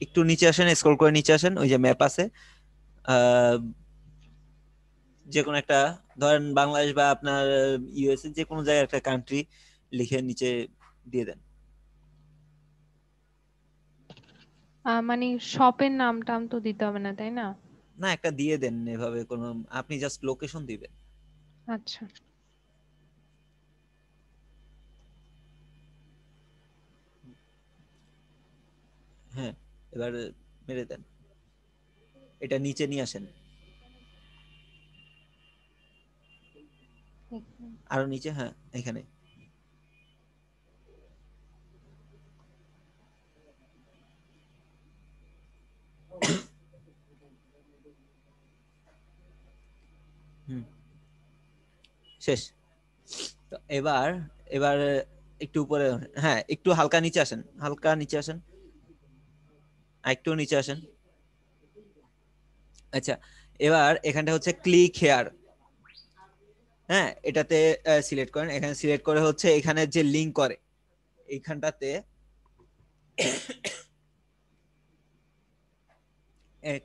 একটু নিচে আসেন, স্ক্রল করে নিচে আসেন, ওই যে ম্যাপ আছে, যে কোনো একটা, ধরেন বাংলাদেশ বা আপনার ইউএসএ, যে কোনো জায়গায় একটা কান্ট্রি লিখে নিচে দিয়ে দেন।
মানে শপের নাম টাম তো দিতে হবে না, তাই না?
না, একটা দিয়ে দেন এভাবে, কোনো আপনি জাস্ট লোকেশন দিবেন।
আচ্ছা
হ্যাঁ, এবার মেরে দেন, এটা নিচে নিয়ে আসেন, আরো নিচে, হ্যাঁ এখানে। হুম, শেষ। তো এবার এবার একটু উপরে, হ্যাঁ একটু হালকা নিচে আসেন, হালকা নিচে আসেন, একটু নিচে আসেন। আচ্ছা, এবার এখানটা হচ্ছে ক্লিক হেয়ার, হ্যাঁ এটাতে সিলেক্ট করেন। এখানে সিলেক্ট করে হচ্ছে এখানে যে লিংক করে এইখানটাতে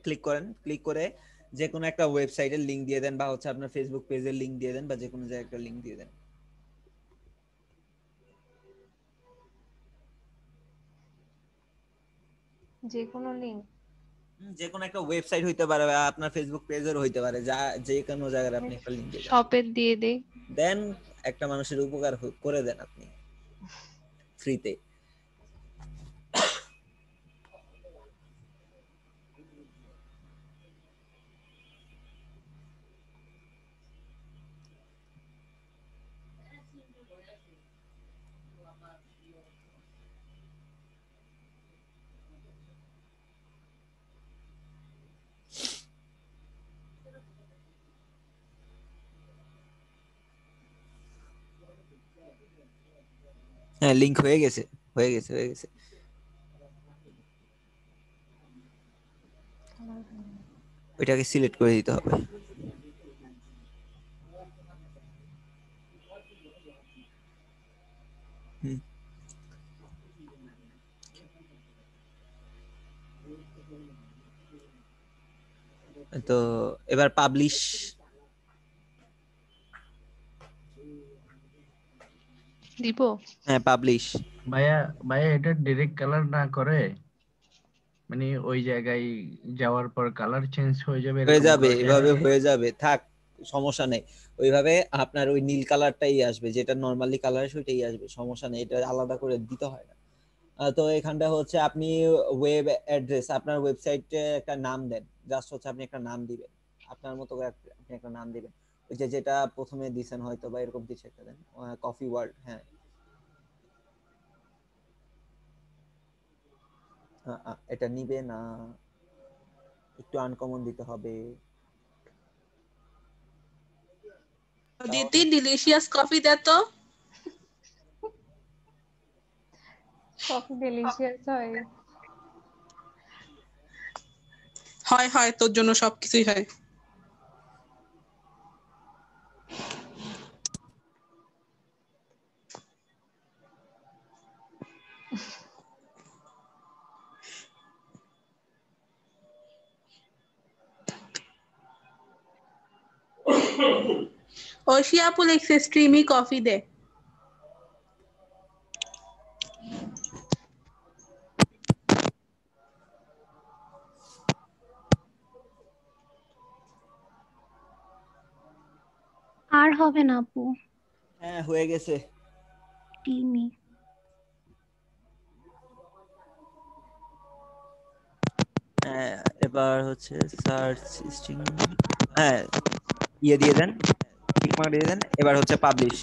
ক্লিক করেন। ক্লিক করে যে কোনো একটা ওয়েবসাইটের লিংক দিয়ে দেন, বা হচ্ছে আপনার ফেসবুক পেজের লিংক দিয়ে দেন, বা যে কোনো জায়গায় একটা লিংক দিয়ে দেন।
যে কোনো লিংক?
যে কোনো একটা ওয়েবসাইট হইতে পারে, বা আপনার ফেসবুক পেজের হইতে পারে, যা যে কোনো জায়গায় আপনি একটা লিংক দিয়ে
শপের দিয়ে দেই।
দেন। একটা মানুষের উপকার করে দেন আপনি ফ্রিতে। হ্যাঁ লিংক হয়ে গেছে, হয়ে গেছে, হয়ে গেছে। ওইটাকে সিলেক্ট করে দিতে হবে। হুম, তো এবার পাবলিশ।
দিব?
হ্যাঁ পাবলিশ।
ভাইয়া ভাইয়া এটা ডিরেক্ট কালার না করে মানে ওই জায়গায় যাওয়ার পর কালার চেঞ্জ হয়ে যাবে
হয়ে
এরকম
যাবে,
করা যায় না?
এভাবে হয়ে যাবে, থাক, সমস্যা নেই। ওইভাবে আপনার ওই নীল কালারটাই আসবে, যেটা নরমালি কালার সেটাই আসবে, সমস্যা নেই, এটা আলাদা করে দিতে হয় না। তো এখানটা হচ্ছে আপনি ওয়েব অ্যাড্রেস, আপনার ওয়েবসাইটে একটা নাম দেন, জাস্ট হচ্ছে আপনি একটা নাম দিবেন, আপনার মতো করে আপনি একটা নাম দিবেন। ওই যে যেটা প্রথমে দিছেন হয়তো, বা এরকম কিছু একটা দেন, কফি ওয়ার্ল্ড, হ্যাঁ এটা নিবে না, একটু আনকমন দিতে হবে।
দিদি ডিলিশিয়াস কফি দে তো।
কফি ডেলিশিয়াস হয়?
হয় হয়, তোর জন্য সবকিছুই হয়। ঐশী আপু লিখছে স্ট্রিমি কফি দে।
আর হবে না আপু,
হ্যাঁ হয়ে গেছে।
টিমই।
এবার হচ্ছে সার্চ স্ট্রিং, হ্যাঁ ইয়ে দিয়ে দেন, টিক মার্ক দিয়ে দেন। এবার হচ্ছে পাবলিশ।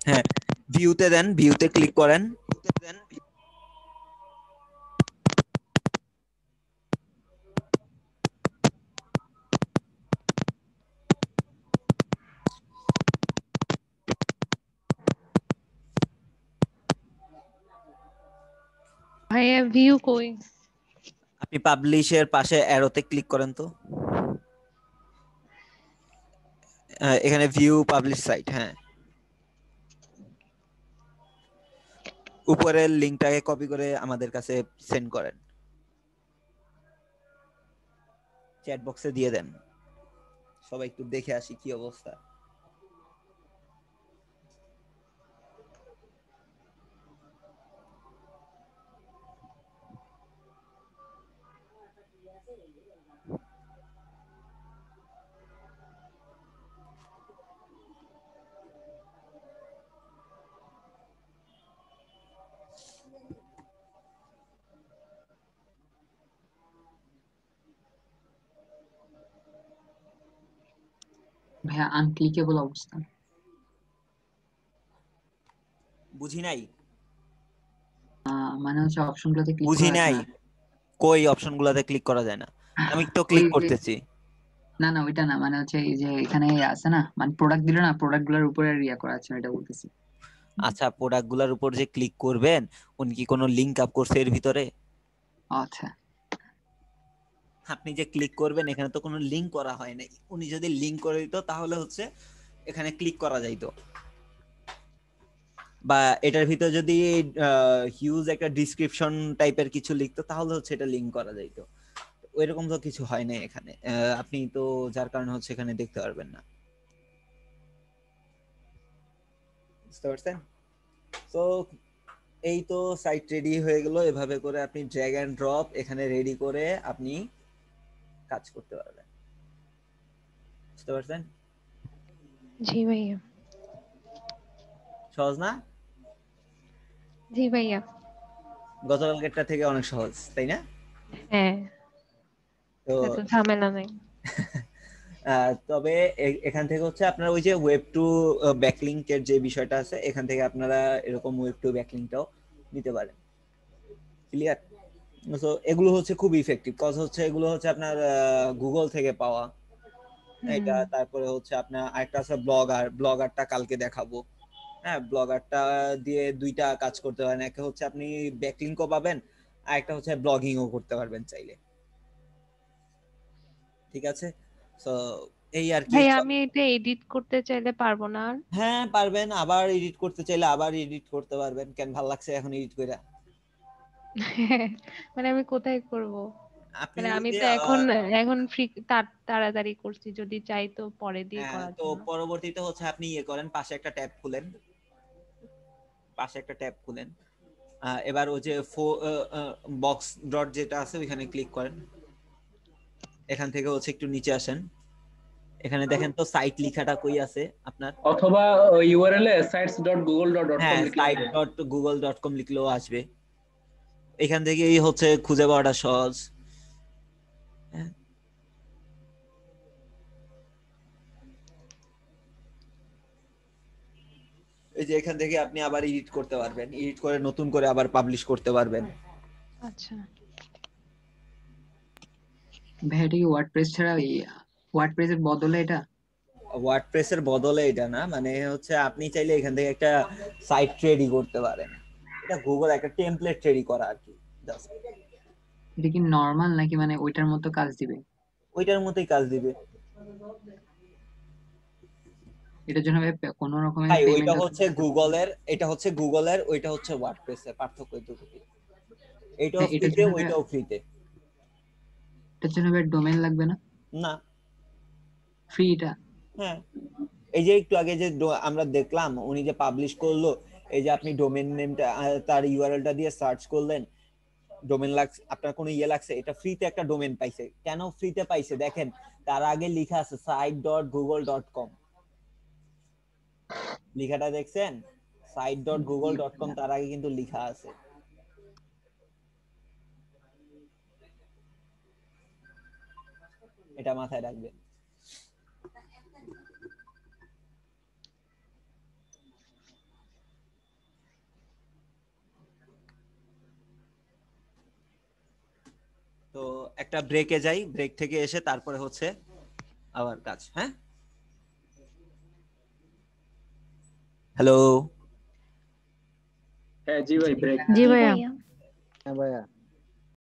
হ্যাঁ ভিউতে দেন, ভিউতে ক্লিক করেন।
ভাইয়া ভিউ কই?
আপনি পাবলিশের পাশে অ্যারোতে ক্লিক করেন তো, এখানে ভিউ পাবলিশ সাইট। হ্যাঁ উপরের লিংকটাকে কপি করে আমাদের কাছে সেন্ড করেন, চ্যাট বক্সে দিয়ে দেন। সবাই একটু দেখে আসি কি অবস্থা।
ভাইয়া আনক্লিকেবল অবস্থা।
বুঝি নাই।
মানে হচ্ছে অপশনগুলোতে ক্লিক
বুঝি
করা
নাই,
যায় না।
কই অপশনগুলোতে ক্লিক করা যায় না? আমি তো
ওই
ক্লিক
যে
করতেছি।
না না ওইটা না, মানে হচ্ছে এই যে এখানে আছে না, মানে প্রোডাক্ট দিল না, প্রোডাক্ট গুলোর উপরে রিয়া করা আছে, এটা বলতেছি।
আচ্ছা প্রোডাক্টগুলোর উপর যে ক্লিক করবেন, উনি কি কোনো লিংক আপ করছে এর ভিতরে?
আচ্ছা
আপনি যে ক্লিক করবেন এখানে তো কোনো লিংক করা হয় নাই। উনি যদি লিংক করে দিত তাহলে হচ্ছে এখানে ক্লিক করা যাইতো, বা এটার ভিতর যদি হিউজ একটা ডিসক্রিপশন টাইপের কিছু লিখতো তাহলে হচ্ছে এটা লিংক করা যাইতো। ওইরকম তো কিছু হয় নাই এখানে। আপনি তো যার কারণে হচ্ছে এখানে দেখতে পারবেন না। বুঝতে পারছেন? তো এই তো সাইট রেডি হয়ে গেল। এভাবে করে আপনি ড্র্যাগ এন্ড ড্রপ এখানে রেডি করে আপনি কাজ করতে পারবেন। বুঝতে পারছেন?
জি ভাইয়া।
সহজ না?
জি ভাইয়া।
গতকালকেরটা থেকে অনেক সহজ, তাই না?
হ্যাঁ,
তো
এত ঝামেলা নাই।
তবে এখান থেকে হচ্ছে আপনার ওই যে ওয়েব টু ব্যাকলিংকের যে বিষয়টা আছে, এখান থেকে আপনারা এরকম ওয়েব টু ব্যাকলিংটাও নিতে পারেন। ক্লিয়ার? সো এগুলো হচ্ছে খুব ইফেক্টিভ, কজ হচ্ছে এগুলো হচ্ছে আপনার গুগল থেকে পাওয়া এটা। তারপরে হচ্ছে আপনার আরেকটা আছে ব্লগার, ব্লগারটা কালকে দেখাবো। হ্যাঁ ব্লগারটা দিয়ে দুইটা কাজ করতে পারেন, একটা হচ্ছে আপনি ব্যাকলিংকও পাবেন, আর একটা হচ্ছে ব্লগিংও করতে পারবেন চাইলে। ঠিক আছে? সো এই আর কি।
ভাইয়া আমি এটা এডিট করতে চাইলে পারবো না আর?
হ্যাঁ পারবেন, আবার এডিট করতে চাইলে আবার এডিট করতে পারবেন। কেন ভাল লাগছে এখন এডিট কইরা?
মানে আমি কোথায় করব?
আপনি
মানে আমি
যদি
তো এখন এখন ফ্রি, তাড়াতাড়ি করছি, যদি চাই তো পরে দিয়ে করার
তো
জন্য।
পরবর্তীতে হচ্ছে আপনি ইয়ে করেন, পাশে একটা ট্যাব খুলেন, পাশে একটা ট্যাব খুলেন। এবার ওই যে বক্স ডট যেটা আছে ওইখানে ক্লিক করেন। এখান থেকে হচ্ছে একটু নিচে আসেন, এখানে দেখেন তো সাইট লেখাটা কই আছে আপনার?
অথবা ইউআরএল এ sites.google.com
হ্যাঁ
লিখলে হবে।
site.google.com লিখলেও আসবে। এখান থেকেই হচ্ছে খুঁজে পাওয়াটা সহজ। হ্যাঁ এই যে এখান থেকে আপনি আবার এডিট করতে পারবেন, এডিট করে নতুন করে আবার পাবলিশ করতে পারবেন।
আচ্ছা
ভাই এটা কি ওয়ার্ডপ্রেস ছাড়া ওয়ার্ডপ্রেসের বদলে এটা?
ওয়ার্ডপ্রেসের বদলে এটা না, মানে হচ্ছে আপনি চাইলে এখান থেকে একটা সাইট রেডি করতে পারেন। এটা গুগল একটা টেমপ্লেট রেডি করা আর কি, জাস্ট
এটা কি নরমাল নাকি মানে ওইটার মতো কাজ দিবে?
ওইটার মতোই কাজ দিবে।
এটার জন্য ভাই কোনো রকমের
ভাই ওইটা
পেমেন্ট
হচ্ছে গুগলের, এটা হচ্ছে গুগলের, ওইটা হচ্ছে ওয়ার্ডপ্রেসের, পার্থক্য এতটুকু। এইটাও
এটার
ফ্রিতে,
জন্য
ওইটাও ফ্রিতে।
এটার জন্য ভাই ডোমেইন লাগবে না?
না,
ফ্রি এটা?
হ্যাঁ। এই যে একটু আগে যে আমরা দেখলাম উনি যে পাবলিশ করলো, এই যে আপনি ডোমেইন নেমটা তার ইউআরএলটা দিয়ে সার্চ করলেন, ডোমেইন লাগছে আপনার কোনো ইয়ে লাগছে, এটা ফ্রিতে একটা ডোমেইন পাইছে। কেন ফ্রিতে পাইছে দেখেন, তার আগে লেখা আছে site.google.com, লেখাটা দেখছেন? site.google.com তার আগে কিন্তু লেখা আছে। এটা মাথায় রাখবেন। তো একটা ব্রেকে যাই, ব্রেক থেকে এসে তারপরে হচ্ছে আবার কাজ। হ্যাঁ, হ্যালো।
হ্যাঁ জি ভাই ব্রেক।
জি ভাইয়া।
ভাইয়া
হ্যাঁ ভাইয়া।